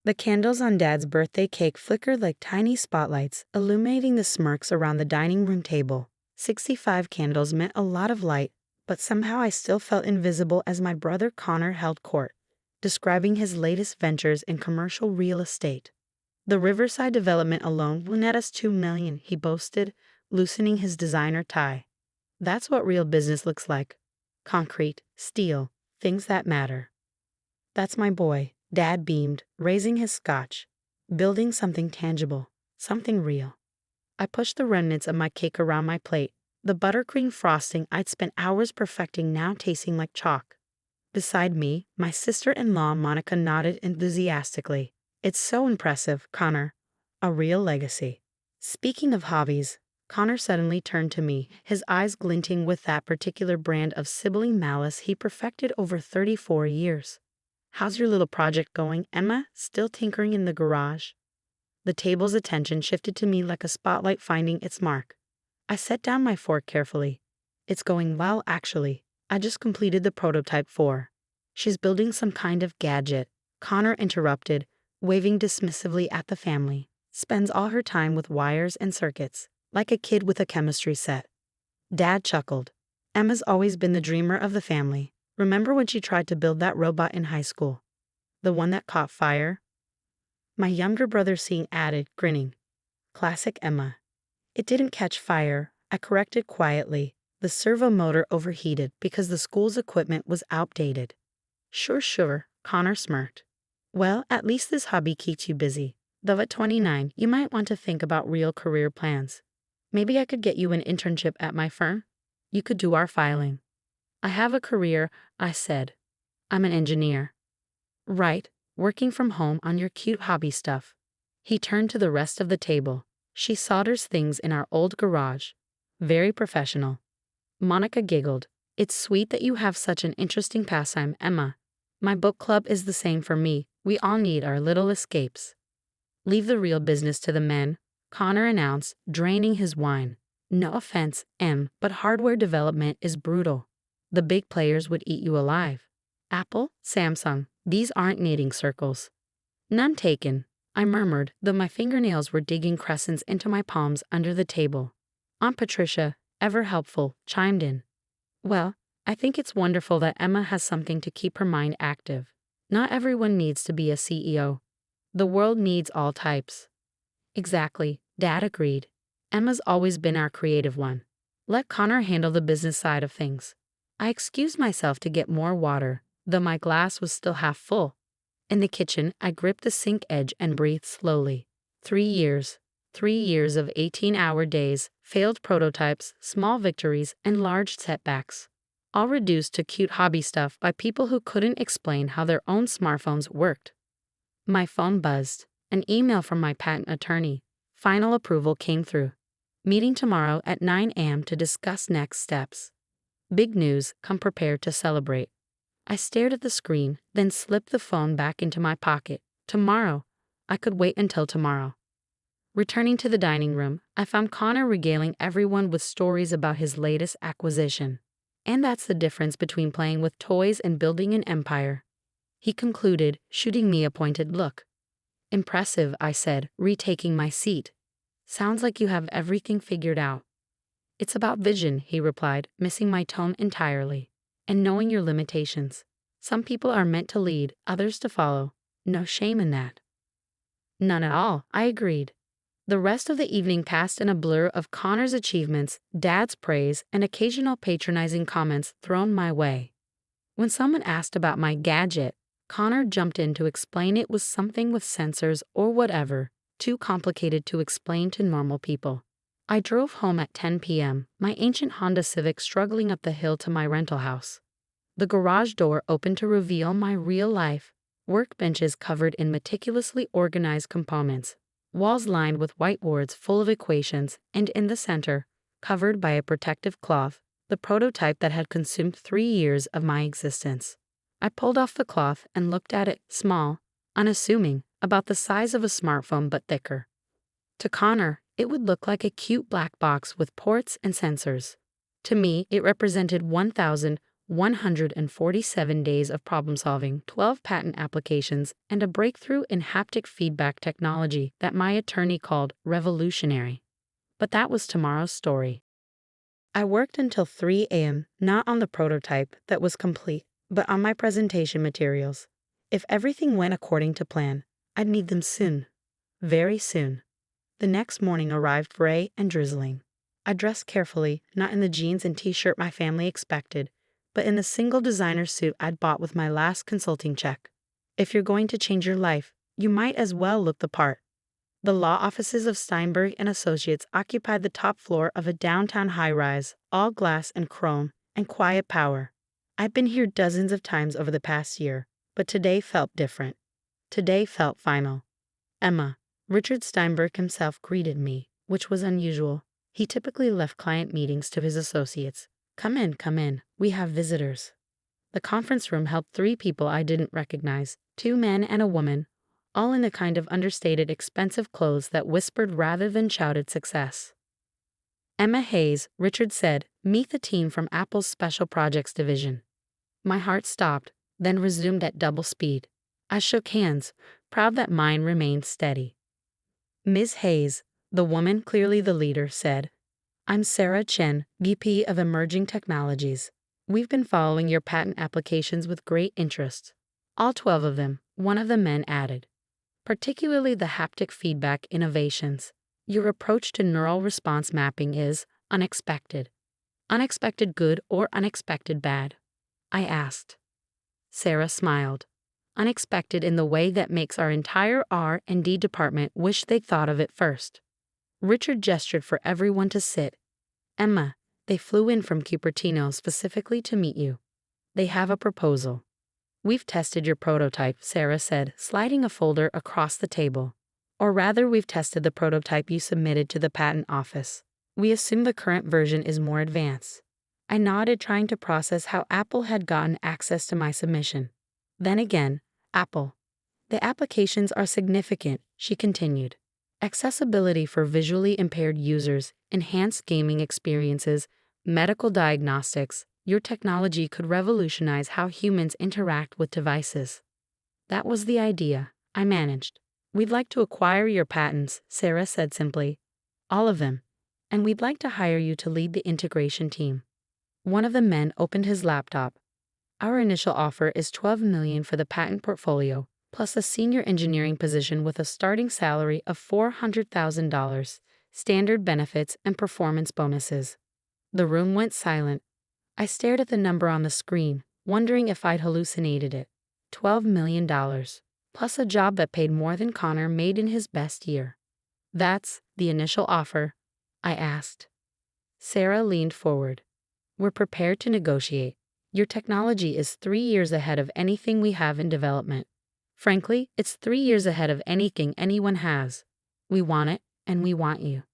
The candles on Dad's birthday cake flickered like tiny spotlights, illuminating the smirks around the dining room table. 65 candles meant a lot of light, but somehow I still felt invisible as my brother Connor held court, describing his latest ventures in commercial real estate. The Riverside development alone will net us $2 million, he boasted, loosening his designer tie. That's what real business looks like. Concrete, steel, things that matter. That's my boy, Dad beamed, raising his scotch. Building something tangible, something real. I pushed the remnants of my cake around my plate, the buttercream frosting I'd spent hours perfecting now tasting like chalk. Beside me, my sister-in-law Monica nodded enthusiastically. It's so impressive, Connor. A real legacy. Speaking of hobbies, Connor suddenly turned to me, his eyes glinting with that particular brand of sibling malice he perfected over 34 years. How's your little project going, Emma? Still tinkering in the garage? The table's attention shifted to me like a spotlight finding its mark. I set down my fork carefully. It's going well, actually. I just completed the prototype for. She's building some kind of gadget, Connor interrupted, waving dismissively at the family. Spends all her time with wires and circuits, like a kid with a chemistry set. Dad chuckled. Emma's always been the dreamer of the family. Remember when she tried to build that robot in high school? The one that caught fire? My younger brother added, grinning. Classic Emma. It didn't catch fire, I corrected quietly. The servo motor overheated because the school's equipment was outdated. Sure, Connor smirked. Well, at least this hobby keeps you busy. Though at 29, you might want to think about real career plans. Maybe I could get you an internship at my firm? You could do our filing. I have a career, I said. I'm an engineer. Right, working from home on your cute hobby stuff. He turned to the rest of the table. She solders things in our old garage. Very professional. Monica giggled. It's sweet that you have such an interesting pastime, Emma. My book club is the same for me. We all need our little escapes. Leave the real business to the men, Connor announced, draining his wine. No offense, Em, but hardware development is brutal. The big players would eat you alive. Apple, Samsung, these aren't knitting circles. None taken, I murmured, though my fingernails were digging crescents into my palms under the table. Aunt Patricia, ever helpful, chimed in. Well, I think it's wonderful that Emma has something to keep her mind active. Not everyone needs to be a CEO. The world needs all types. Exactly, Dad agreed. Emma's always been our creative one. Let Connor handle the business side of things. I excused myself to get more water, though my glass was still half full. In the kitchen, I gripped the sink edge and breathed slowly. 3 years. 3 years of 18-hour days, failed prototypes, small victories, and large setbacks. All reduced to cute hobby stuff by people who couldn't explain how their own smartphones worked. My phone buzzed. An email from my patent attorney. Final approval came through. Meeting tomorrow at 9 a.m. to discuss next steps. Big news, come prepared to celebrate. I stared at the screen, then slipped the phone back into my pocket. Tomorrow. I could wait until tomorrow. Returning to the dining room, I found Connor regaling everyone with stories about his latest acquisition. And that's the difference between playing with toys and building an empire. He concluded, shooting me a pointed look. Impressive, I said, retaking my seat. Sounds like you have everything figured out. It's about vision, he replied, missing my tone entirely. And knowing your limitations. Some people are meant to lead, others to follow. No shame in that. None at all, I agreed. The rest of the evening passed in a blur of Connor's achievements, Dad's praise, and occasional patronizing comments thrown my way. When someone asked about my gadget, Connor jumped in to explain it was something with sensors or whatever, too complicated to explain to normal people. I drove home at 10 p.m., my ancient Honda Civic struggling up the hill to my rental house. The garage door opened to reveal my real-life workbenches covered in meticulously organized components, walls lined with whiteboards full of equations, and in the center, covered by a protective cloth, the prototype that had consumed 3 years of my existence. I pulled off the cloth and looked at it, small, unassuming, about the size of a smartphone but thicker. To Connor, it would look like a cute black box with ports and sensors. To me, it represented 1,000 147 days of problem solving, 12 patent applications, and a breakthrough in haptic feedback technology that my attorney called revolutionary. But that was tomorrow's story. I worked until 3 a.m., not on the prototype that was complete, but on my presentation materials. If everything went according to plan, I'd need them soon. Very soon. The next morning arrived gray and drizzling. I dressed carefully, not in the jeans and t-shirt my family expected, but in the single designer suit I'd bought with my last consulting check. If you're going to change your life, you might as well look the part. The law offices of Steinberg and Associates occupied the top floor of a downtown high-rise, all glass and chrome, and quiet power. I've been here dozens of times over the past year, but today felt different. Today felt final. Emma, Richard Steinberg himself greeted me, which was unusual. He typically left client meetings to his associates. Come in, we have visitors. The conference room held 3 people I didn't recognize, 2 men and a woman, all in the kind of understated, expensive clothes that whispered rather than shouted success. Emma Hayes, Richard said, meet the team from Apple's Special Projects Division. My heart stopped, then resumed at double speed. I shook hands, proud that mine remained steady. Ms. Hayes, the woman clearly the leader, said, I'm Sarah Chen, VP of Emerging Technologies. We've been following your patent applications with great interest. All 12 of them, one of the men added. Particularly the haptic feedback innovations. Your approach to neural response mapping is unexpected. Unexpected good or unexpected bad? I asked. Sarah smiled. Unexpected in the way that makes our entire R&D department wish they'd thought of it first. Richard gestured for everyone to sit. Emma, they flew in from Cupertino specifically to meet you. They have a proposal. We've tested your prototype, Sarah said, sliding a folder across the table. Or rather, we've tested the prototype you submitted to the patent office. We assume the current version is more advanced. I nodded, trying to process how Apple had gotten access to my submission. Then again, Apple. The applications are significant, she continued. Accessibility for visually impaired users, enhanced gaming experiences, medical diagnostics. Your technology could revolutionize how humans interact with devices. That was the idea, I managed. We'd like to acquire your patents, Sarah said simply. All of them. And we'd like to hire you to lead the integration team. One of the men opened his laptop. Our initial offer is $12 million for the patent portfolio, plus a senior engineering position with a starting salary of $400,000, standard benefits and performance bonuses. The room went silent. I stared at the number on the screen, wondering if I'd hallucinated it. $12 million, plus a job that paid more than Connor made in his best year. That's the initial offer? I asked. Sarah leaned forward. We're prepared to negotiate. Your technology is 3 years ahead of anything we have in development. Frankly, it's 3 years ahead of anything anyone has. We want it, and we want you.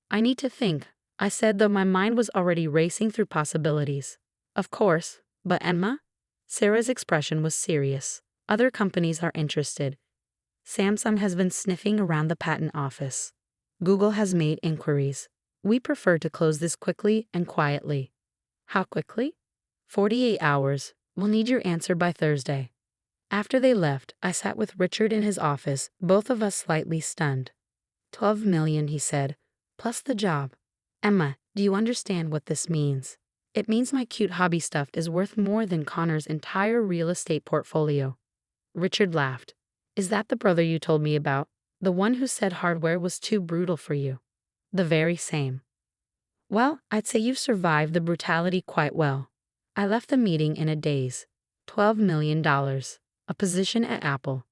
I need to think, I said, though my mind was already racing through possibilities. Of course, but Emma? Sarah's expression was serious. Other companies are interested. Samsung has been sniffing around the patent office. Google has made inquiries. We prefer to close this quickly and quietly. How quickly? 48 hours. We'll need your answer by Thursday. After they left, I sat with Richard in his office, both of us slightly stunned. $12 million, he said, plus the job. Emma, do you understand what this means? It means my cute hobby stuff is worth more than Connor's entire real estate portfolio. Richard laughed. Is that the brother you told me about? The one who said hardware was too brutal for you? The very same. Well, I'd say you've survived the brutality quite well. I left the meeting in a daze. $12 million. A position at Apple.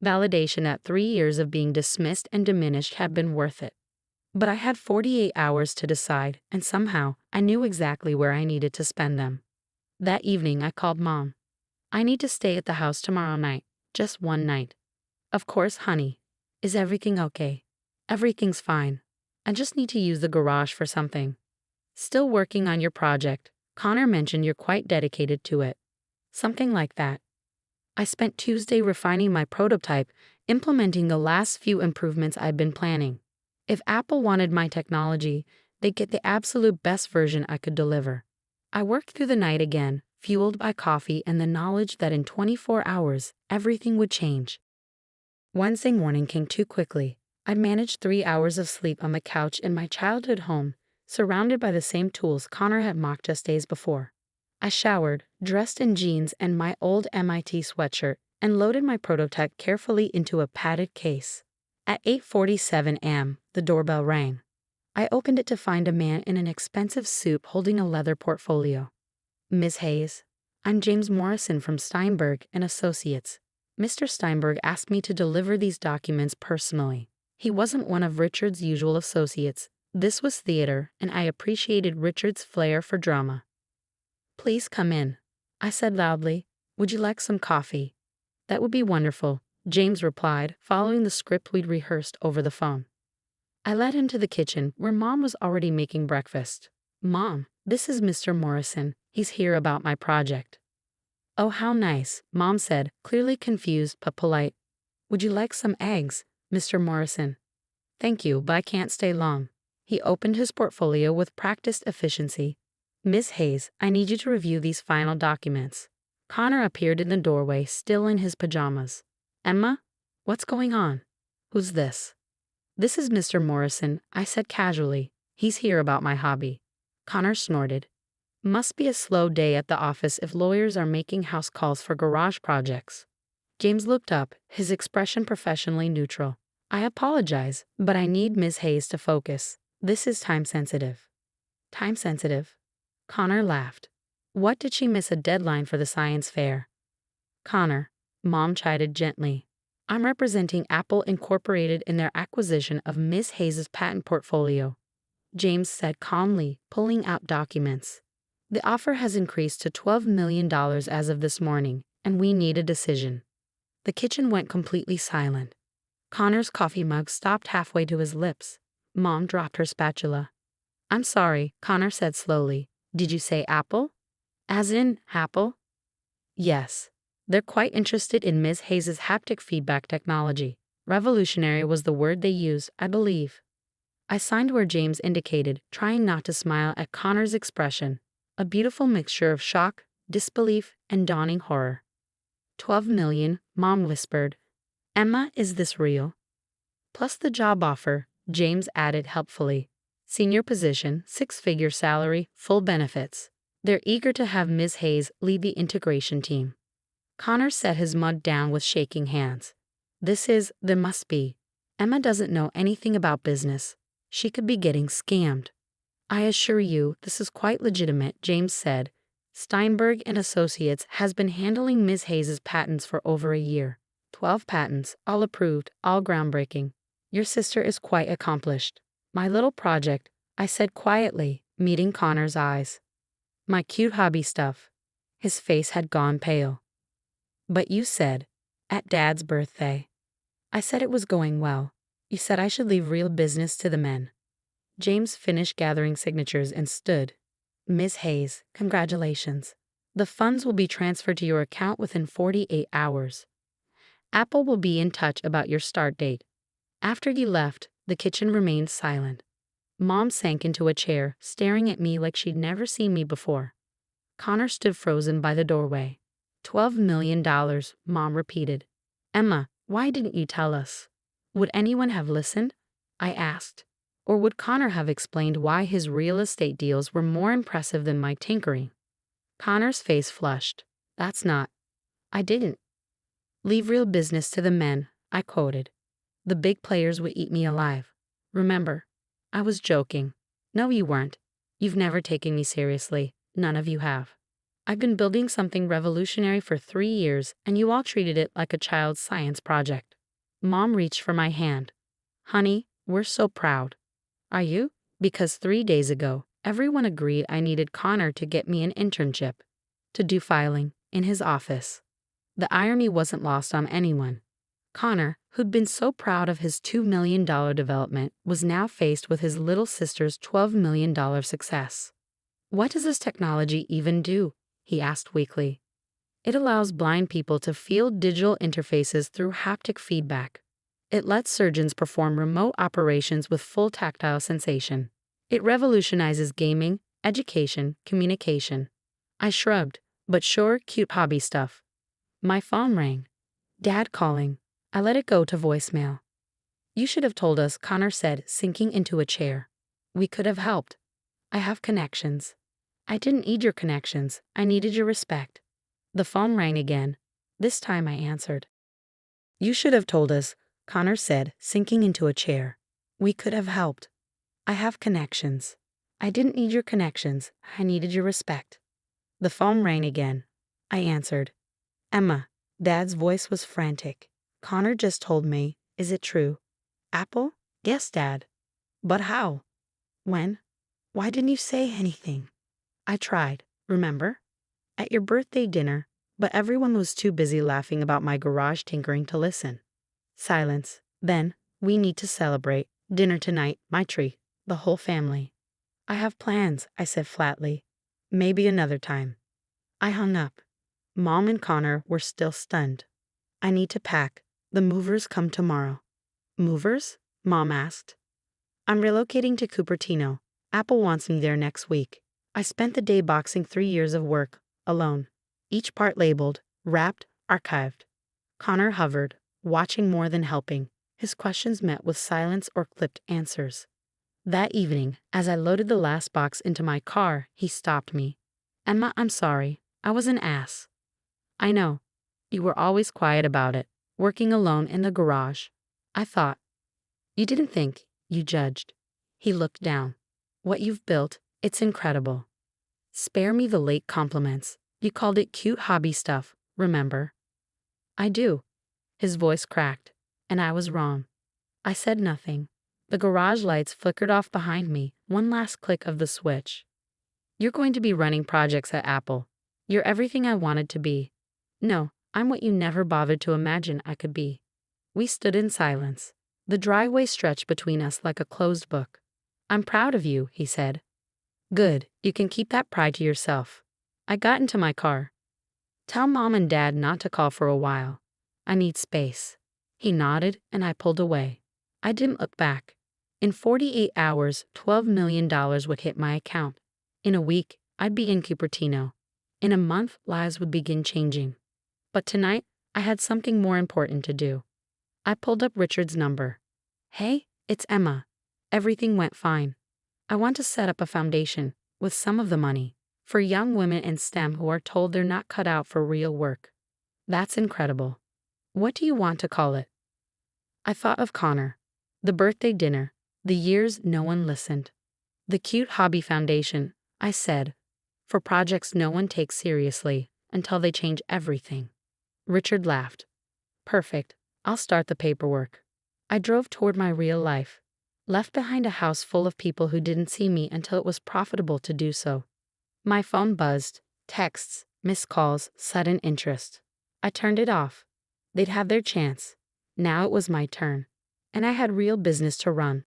Validation that 3 years of being dismissed and diminished had been worth it. But I had 48 hours to decide, and somehow I knew exactly where I needed to spend them. That evening I called Mom. I need to stay at the house tomorrow night, just one night. Of course, honey. Is everything okay? Everything's fine. I just need to use the garage for something. Still working on your project. Connor mentioned you're quite dedicated to it. Something like that. I spent Tuesday refining my prototype, implementing the last few improvements I'd been planning. If Apple wanted my technology, they'd get the absolute best version I could deliver. I worked through the night again, fueled by coffee and the knowledge that in 24 hours, everything would change. Wednesday morning came too quickly. I managed 3 hours of sleep on the couch in my childhood home, surrounded by the same tools Connor had mocked us days before. I showered, dressed in jeans and my old MIT sweatshirt, and loaded my prototype carefully into a padded case. At 8:47 a.m., the doorbell rang. I opened it to find a man in an expensive suit holding a leather portfolio. "Ms. Hayes, I'm James Morrison from Steinberg and Associates. Mr. Steinberg asked me to deliver these documents personally. He wasn't one of Richard's usual associates. This was theater, and I appreciated Richard's flair for drama." "Please come in," I said loudly. "Would you like some coffee?" "That would be wonderful," James replied, following the script we'd rehearsed over the phone. I led him to the kitchen, where Mom was already making breakfast. "Mom, this is Mr. Morrison. He's here about my project." "Oh, how nice," Mom said, clearly confused but polite. "Would you like some eggs, Mr. Morrison?" "Thank you, but I can't stay long." He opened his portfolio with practiced efficiency. "Miss Hayes, I need you to review these final documents." Connor appeared in the doorway, still in his pajamas. "Emma, what's going on? Who's this?" "This is Mr. Morrison," I said casually. "He's here about my hobby." Connor snorted. "Must be a slow day at the office if lawyers are making house calls for garage projects." James looked up, his expression professionally neutral. "I apologize, but I need Ms. Hayes to focus. This is time sensitive." "Time sensitive?" Connor laughed. "What, did she miss a deadline for the science fair?" "Connor," Mom chided gently, "I'm representing Apple Incorporated in their acquisition of Ms. Hayes' patent portfolio," James said calmly, pulling out documents. "The offer has increased to $12 million as of this morning, and we need a decision." The kitchen went completely silent. Connor's coffee mug stopped halfway to his lips. Mom dropped her spatula. "I'm sorry," Connor said slowly. "Did you say Apple?" "As in Apple?" "Yes. They're quite interested in Ms. Hayes' haptic feedback technology. Revolutionary was the word they used, I believe." I signed where James indicated, trying not to smile at Connor's expression, a beautiful mixture of shock, disbelief, and dawning horror. "12 million, Mom whispered. "Emma, is this real?" "Plus the job offer," James added helpfully. "Senior position, 6-figure salary, full benefits. They're eager to have Ms. Hayes lead the integration team." Connor set his mug down with shaking hands. There must be. Emma doesn't know anything about business. She could be getting scammed." "I assure you, this is quite legitimate," James said. "Steinberg and Associates has been handling Ms. Hayes' patents for over a year. 12 patents, all approved, all groundbreaking. Your sister is quite accomplished." "My little project," I said quietly, meeting Connor's eyes. "My cute hobby stuff." His face had gone pale. "But you said, at Dad's birthday." "I said it was going well. You said I should leave real business to the men." James finished gathering signatures and stood. "Ms. Hayes, congratulations. The funds will be transferred to your account within 48 hours. Apple will be in touch about your start date." After he left, the kitchen remained silent. Mom sank into a chair, staring at me like she'd never seen me before. Connor stood frozen by the doorway. $12 million, Mom repeated. "Emma, why didn't you tell us?" "Would anyone have listened?" I asked. Or would Connor have explained why his real estate deals were more impressive than my tinkering? Connor's face flushed. "That's not." "I didn't." "Leave real business to the men," I quoted. "The big players would eat me alive. Remember." I was joking. "No, you weren't. You've never taken me seriously. None of you have. I've been building something revolutionary for 3 years, and you all treated it like a child's science project." Mom reached for my hand. "Honey, we're so proud." "Are you?" Because 3 days ago, everyone agreed I needed Connor to get me an internship. To do filing, in his office. The irony wasn't lost on anyone. Connor, who'd been so proud of his $2 million development, was now faced with his little sister's $12 million success. "What does this technology even do?" he asked weakly. "It allows blind people to feel digital interfaces through haptic feedback. It lets surgeons perform remote operations with full tactile sensation. It revolutionizes gaming, education, communication." I shrugged. But sure, cute hobby stuff. My phone rang. Dad calling. I let it go to voicemail. You should have told us, Connor said, sinking into a chair. We could have helped. I have connections. I didn't need your connections. I needed your respect. The phone rang again. This time I answered. You should have told us, Connor said, sinking into a chair. We could have helped. I have connections. I didn't need your connections. I needed your respect. The phone rang again. I answered. Emma. Dad's voice was frantic. Connor just told me. Is it true? Apple? Yes, Dad. But how? When? Why didn't you say anything? I tried, remember? At your birthday dinner, but everyone was too busy laughing about my garage tinkering to listen. Silence. Then, we need to celebrate. Dinner tonight, my treat. The whole family. I have plans, I said flatly. Maybe another time. I hung up. Mom and Connor were still stunned. I need to pack. The movers come tomorrow. Movers? Mom asked. I'm relocating to Cupertino. Apple wants me there next week. I spent the day boxing 3 years of work, alone. Each part labeled, wrapped, archived. Connor hovered, watching more than helping. His questions met with silence or clipped answers. That evening, as I loaded the last box into my car, he stopped me. Emma, I'm sorry. I was an ass. I know. You were always quiet about it, working alone in the garage. I thought. You didn't think, you judged. He looked down. What you've built, it's incredible. Spare me the late compliments. You called it cute hobby stuff, remember? I do. His voice cracked, and I was wrong. I said nothing. The garage lights flickered off behind me, one last click of the switch. You're going to be running projects at Apple. You're everything I wanted to be. No, I'm what you never bothered to imagine I could be. We stood in silence. The driveway stretched between us like a closed book. I'm proud of you, he said. Good, you can keep that pride to yourself. I got into my car. Tell Mom and Dad not to call for a while. I need space. He nodded and I pulled away. I didn't look back. In 48 hours, $12 million would hit my account. In a week, I'd be in Cupertino. In a month, lives would begin changing. But tonight, I had something more important to do. I pulled up Richard's number. Hey, it's Emma. Everything went fine. I want to set up a foundation, with some of the money, for young women in STEM who are told they're not cut out for real work. That's incredible. What do you want to call it? I thought of Connor, the birthday dinner, the years no one listened. The Cute Hobby Foundation, I said, for projects no one takes seriously until they change everything. Richard laughed. Perfect. I'll start the paperwork. I drove toward my real life, left behind a house full of people who didn't see me until it was profitable to do so. My phone buzzed, texts, missed calls, sudden interest. I turned it off. They'd had their chance. Now it was my turn. And I had real business to run.